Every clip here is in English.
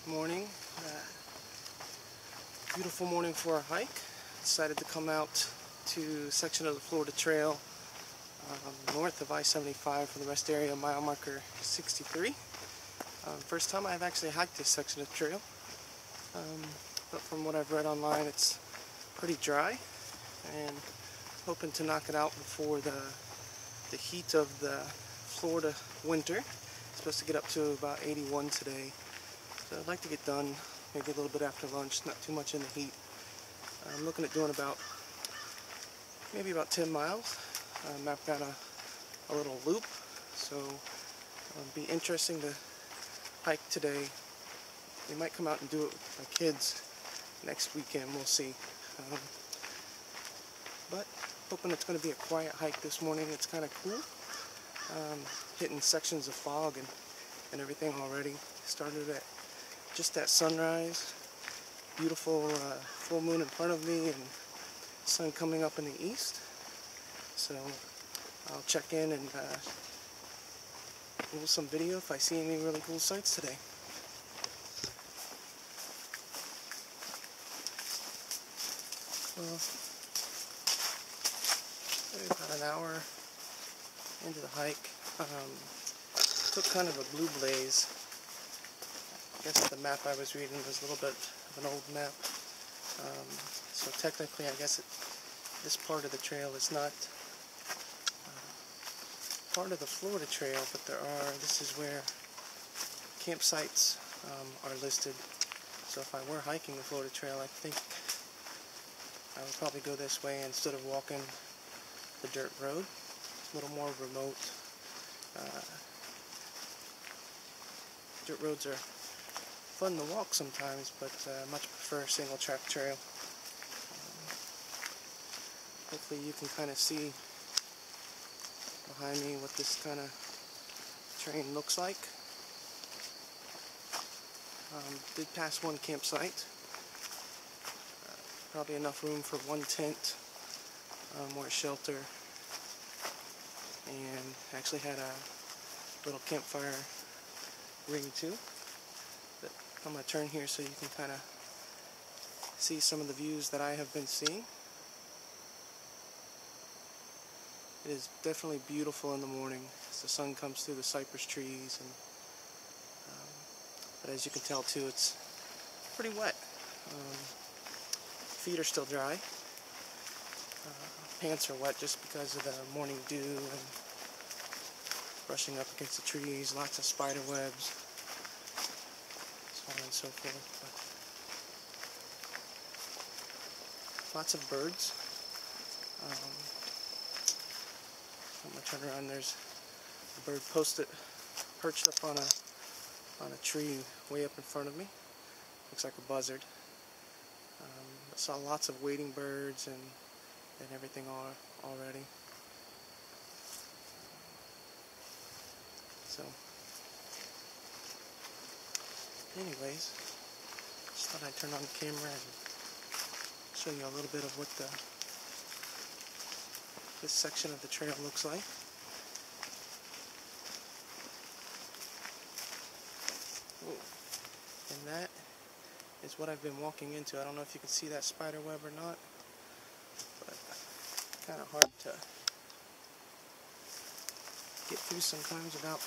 Morning. Beautiful morning for a hike. Decided to come out to a section of the Florida Trail north of I-75 for the rest area, mile marker 63. First time I've actually hiked this section of the trail, but from what I've read online it's pretty dry, and hoping to knock it out before the heat of the Florida winter. It's supposed to get up to about 81 today. So I'd like to get done maybe a little bit after lunch, not too much in the heat. I'm looking at doing maybe about 10 miles. Mapped out a little loop, so it'll be interesting to hike today. We might come out and do it with my kids next weekend, we'll see. But hoping it's going to be a quiet hike this morning. It's kind of cool. Hitting sections of fog and everything already. Started at just at sunrise. Beautiful full moon in front of me and sun coming up in the east. So I'll check in and roll some video if I see any really cool sights today. Well, maybe about an hour into the hike. Took kind of a blue blaze. I guess the map I was reading was a little bit of an old map. So technically, I guess this part of the trail is not part of the Florida Trail, but this is where campsites are listed. So if I were hiking the Florida Trail, I think I would probably go this way instead of walking the dirt road. A little more remote. Dirt roads are fun to walk sometimes, but much prefer single track trail. Hopefully you can kind of see behind me what this kind of terrain looks like. Did pass one campsite. Probably enough room for one tent or a shelter, and actually had a little campfire ring too. But I'm going to turn here so you can kind of see some of the views that I have been seeing. It is definitely beautiful in the morning as the sun comes through the cypress trees, and but as you can tell too, it's pretty wet. Feet are still dry. Pants are wet just because of the morning dew and brushing up against the trees, lots of spider webs, so on and so forth. But lots of birds. I'm going to turn around. There's a bird perched up on a tree way up in front of me. Looks like a buzzard. I saw lots of wading birds and everything already. So, anyways, just thought I'd turn on the camera and show you a little bit of what this section of the trail looks like. And that is what I've been walking into. I don't know if you can see that spider web or not, but kind of hard to get through sometimes without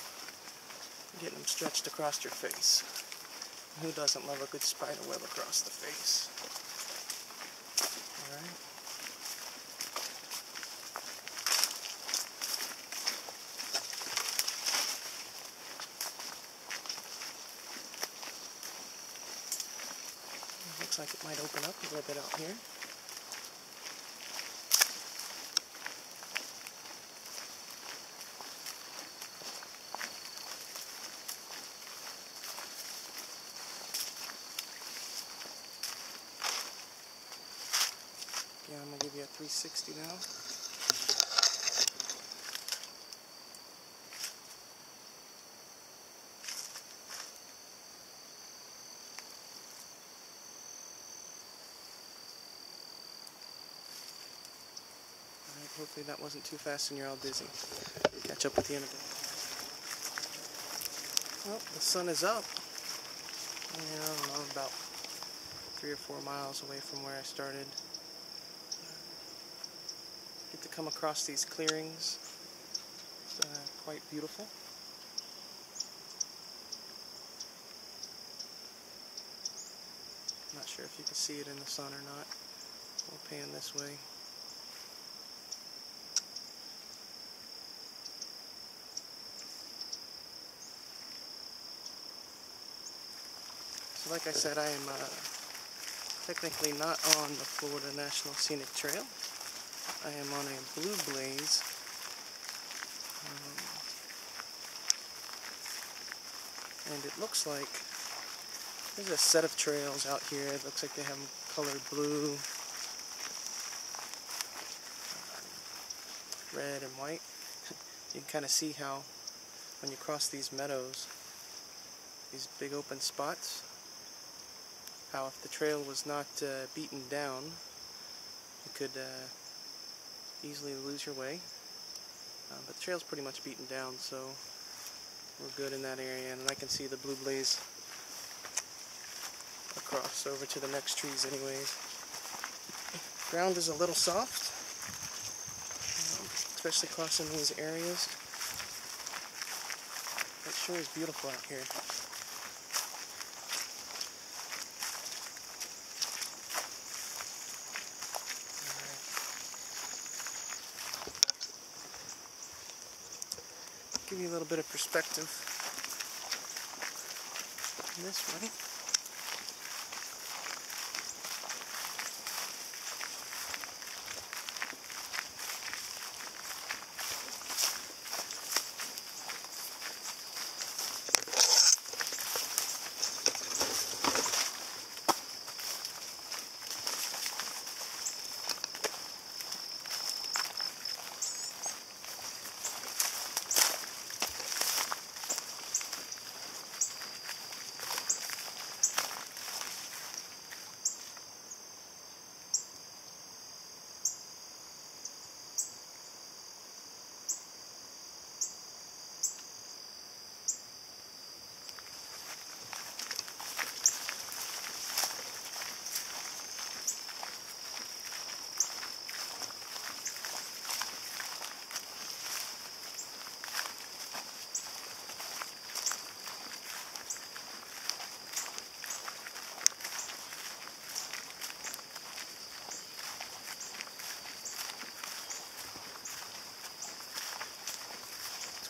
getting them stretched across your face. Who doesn't love a good spider web across the face? Alright. Looks like it might open up a little bit out here. Yeah, I'm going to give you a 360 now. Hopefully that wasn't too fast and you're all dizzy. Catch up at the end of it. Well, the sun is up. I don't know, about 3 or 4 miles away from where I started. Get to come across these clearings. It's quite beautiful. Not sure if you can see it in the sun or not. We'll pan this way. So like I said, I am technically not on the Florida National Scenic Trail. I am on a blue blaze. And it looks like there's a set of trails out here. It looks like they have them colored blue, red, and white. You can kind of see how when you cross these meadows, these big open spots, how if the trail was not beaten down, you could easily lose your way. But the trail's pretty much beaten down, so we're good in that area. And I can see the blue blaze across over to the next trees anyways. Ground is a little soft, especially crossing these areas. It sure is beautiful out here. Give you a little bit of perspective this way.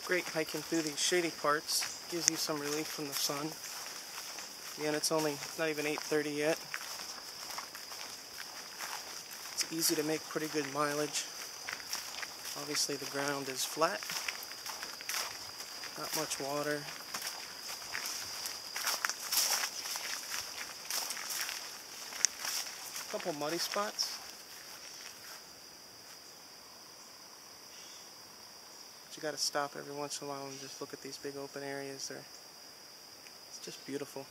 Great hiking through these shady parts. Gives you some relief from the sun. Again, it's not even 8:30 yet. It's easy to make pretty good mileage. Obviously the ground is flat. Not much water. A couple muddy spots. You got to stop every once in a while and just look at these big open areas. It's just beautiful.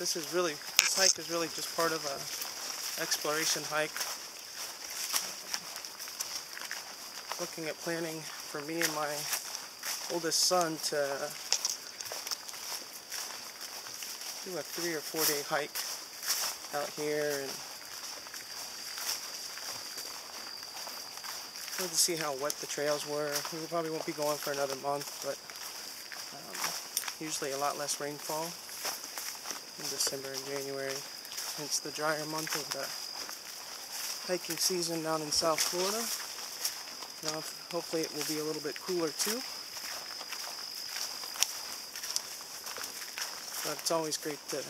This hike is really just part of a exploration hike. Looking at planning for me and my oldest son to do a 3 or 4 day hike out here, and wanted to see how wet the trails were. We probably won't be going for another month, but usually a lot less rainfall in December and January, hence the drier month of the hiking season down in South Florida. Now, hopefully it will be a little bit cooler too. But it's always great to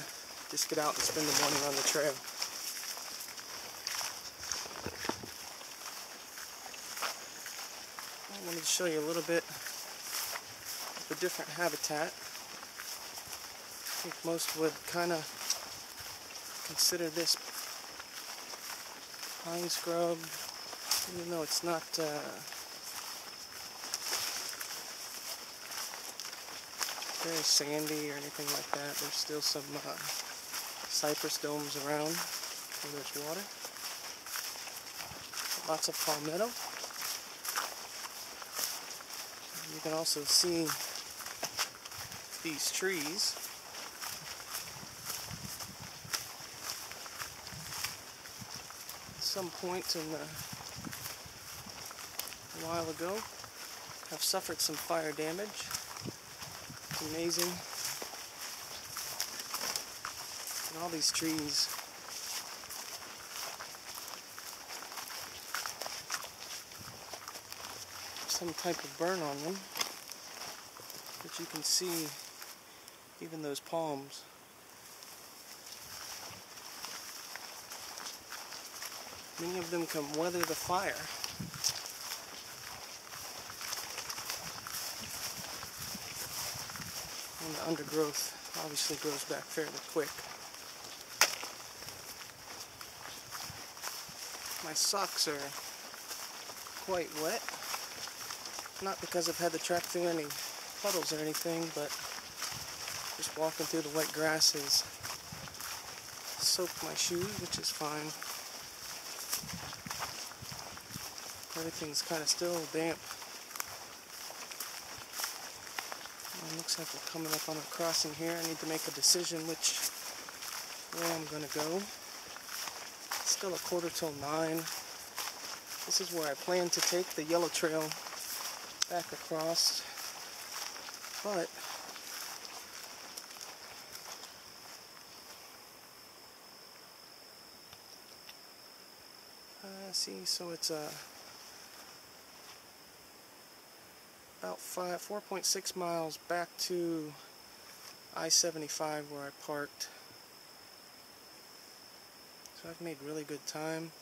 just get out and spend the morning on the trail. I wanted to show you a little bit of the different habitat. I think most would kind of consider this pine scrub, even though it's not very sandy or anything like that. There's still some cypress domes around where there's water. Lots of palmetto. You can also see these trees. At some point a while ago, have suffered some fire damage. Amazing. And all these trees some type of burn on them, but you can see even those palms. Many of them can weather the fire. And the undergrowth obviously grows back fairly quick. My socks are quite wet. Not because I've had to track through any puddles or anything, but just walking through the wet grass has soaked my shoes, which is fine. Everything's kind of still damp. It looks like we're coming up on a crossing here. I need to make a decision which way I'm going to go. It's still 9:15. This is where I plan to take the yellow trail back across, but see, so it's about 4.6 miles back to I-75 where I parked. So I've made really good time.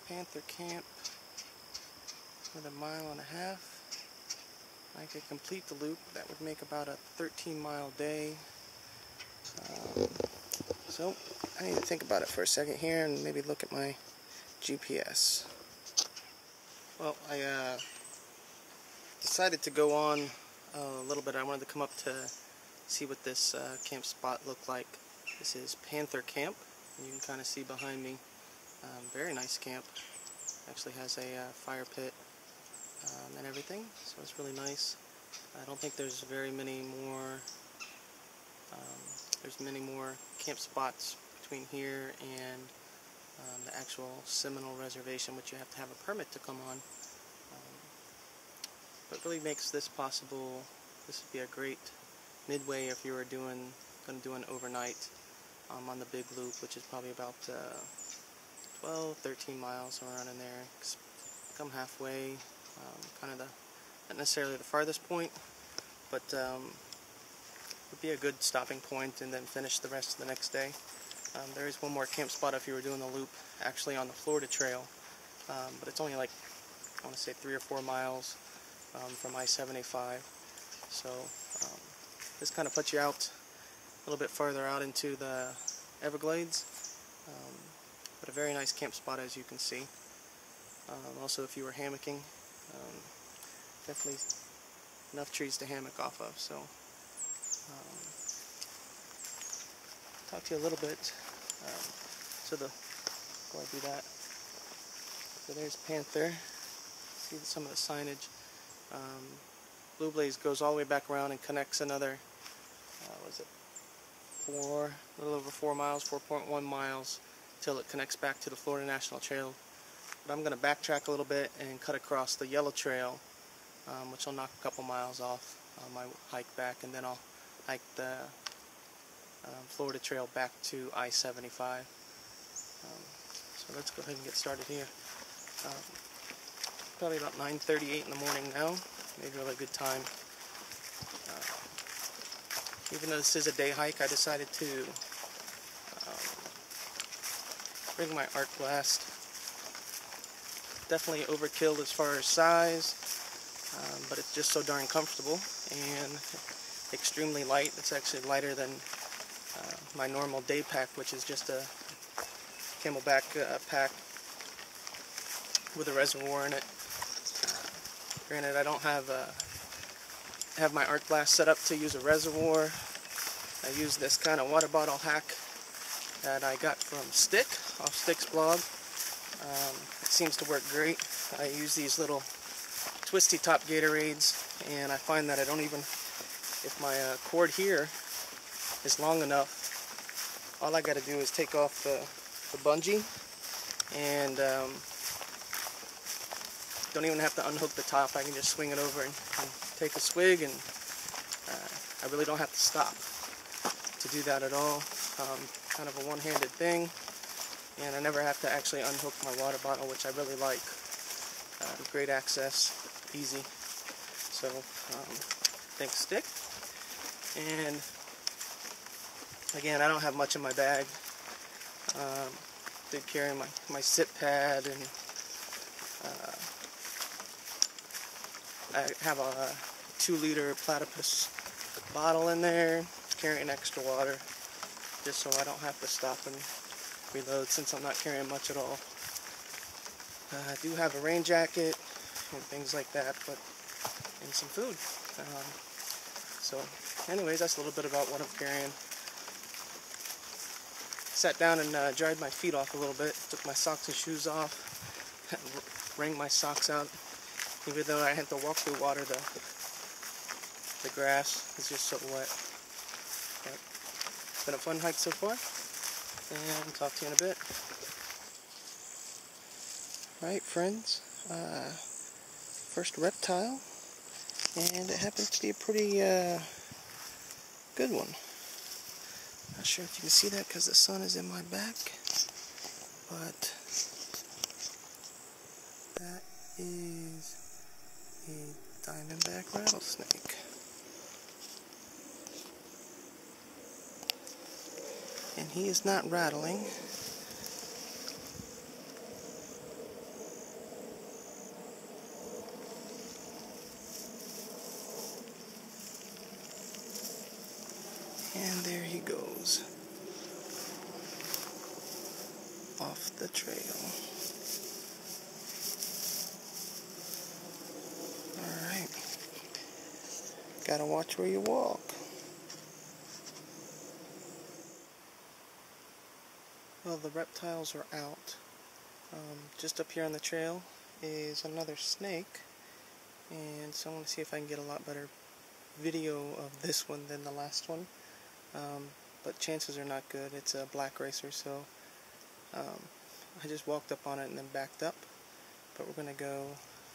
Panther camp with 1.5 miles. I could complete the loop. That would make about a 13-mile day. So I need to think about it for a second here and maybe look at my GPS. Well, I decided to go on a little bit. I wanted to come up to see what this camp spot looked like. This is Panther Camp, and you can kind of see behind me. Very nice camp. Actually has a fire pit and everything, so it's really nice. I don't think there's very many more. There's many more camp spots between here and the actual Seminole Reservation, which you have to have a permit to come on. But really makes this possible. This would be a great midway if you were going to do an overnight on the big loop, which is probably about 12, 13 miles around in there. Come halfway, kind of not necessarily the farthest point, but would be a good stopping point, and then finish the rest of the next day. There is one more camp spot if you were doing the loop, actually on the Florida Trail, but it's only like, I want to say 3 or 4 miles from I-75. So this kind of puts you out a little bit farther out into the Everglades, but a very nice camp spot, as you can see. Also, if you were hammocking, definitely enough trees to hammock off of. So talk to you a little bit. Before I do that, so there's Panther. See some of the signage. Blue Blaze goes all the way back around and connects another, a little over 4 miles, 4.1 miles, till it connects back to the Florida National Trail. But I'm going to backtrack a little bit and cut across the Yellow Trail, which will knock a couple miles off on my hike back, and then I'll hike the Florida Trail back to I-75. So let's go ahead and get started here. Probably about 9:38 in the morning now. Made a really good time. Even though this is a day hike, I decided to bring my arc blast. Definitely overkill as far as size, but it's just so darn comfortable and extremely light. It's actually lighter than my normal day pack, which is just a camelback pack with a reservoir in it. Granted, I don't have my arc blast set up to use a reservoir. I use this kind of water bottle hack that I got from Stick, off Stick's blog. It seems to work great. I use these little twisty top Gatorades, and I find that I don't even, if my cord here is long enough, all I got to do is take off the bungee, and don't even have to unhook the top. I can just swing it over and take a swig, and I really don't have to stop to do that at all. Kind of a one-handed thing, and I never have to actually unhook my water bottle, which I really like. Great access, easy. So thanks Stick. And again, I don't have much in my bag. Did carry my sit pad, and I have a 2-liter platypus bottle in there, carrying extra water, just so I don't have to stop and reload, since I'm not carrying much at all. I do have a rain jacket and things like that, and some food. So anyways, that's a little bit about what I'm carrying. Sat down and dried my feet off a little bit, took my socks and shoes off, wrung my socks out. Even though I had to walk through water, the grass is just so wet. But it's been a fun hike so far, and I'll talk to you in a bit. Alright friends, first Reptile, and it happens to be a pretty good one. Not sure if you can see that because the sun is in my back, but that is a diamondback rattlesnake. And he is not rattling. And there he goes, off the trail. Alright, gotta watch where you walk. Well, the reptiles are out. Just up here on the trail is another snake, and so I want to see if I can get a lot better video of this one than the last one. But chances are not good. It's a black racer, so I just walked up on it and then backed up. But we're going to go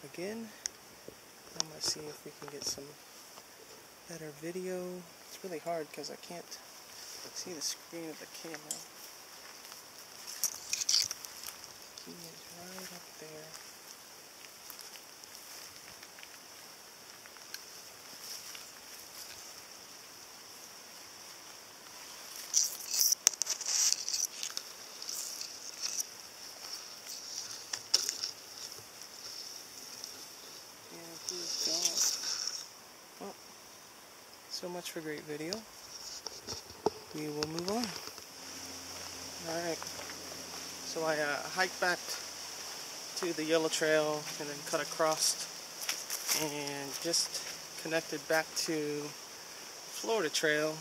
again. I'm going to see if we can get some better video. It's really hard because I can't see the screen of the camera. He is right up there. Well, so much for great video. We will move on. Alright, so I hiked back to the yellow trail and then cut across and just connected back to Florida Trail,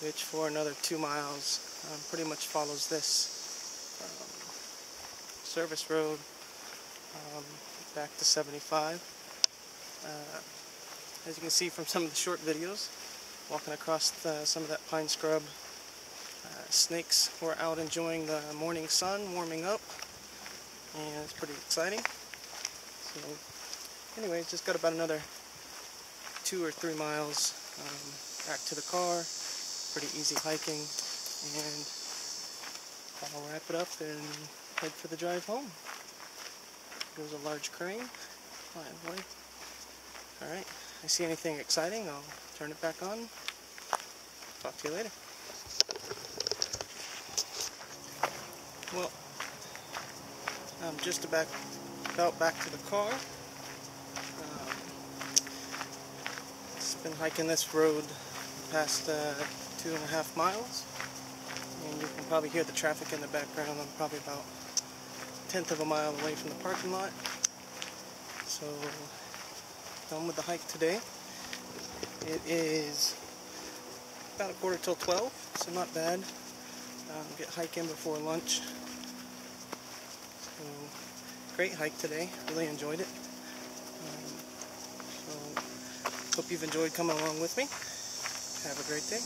which for another 2 miles pretty much follows this service road back to 75. As you can see from some of the short videos, walking across some of that pine scrub, snakes were out enjoying the morning sun, warming up, and it's pretty exciting. So anyways, just got about another 2 or 3 miles back to the car, pretty easy hiking, and I'll wrap it up and head for the drive home. There's a large crane flying away. Alright, if I see anything exciting, I'll turn it back on. Talk to you later. Well, I'm just about back to the car. It's been hiking this road past 2.5 miles, and you can probably hear the traffic in the background. I'm probably about 1/10 of a mile away from the parking lot. So, done with the hike today. It is about 11:45, so not bad. Get hiking before lunch. So, great hike today. Really enjoyed it. So, hope you've enjoyed coming along with me. Have a great day.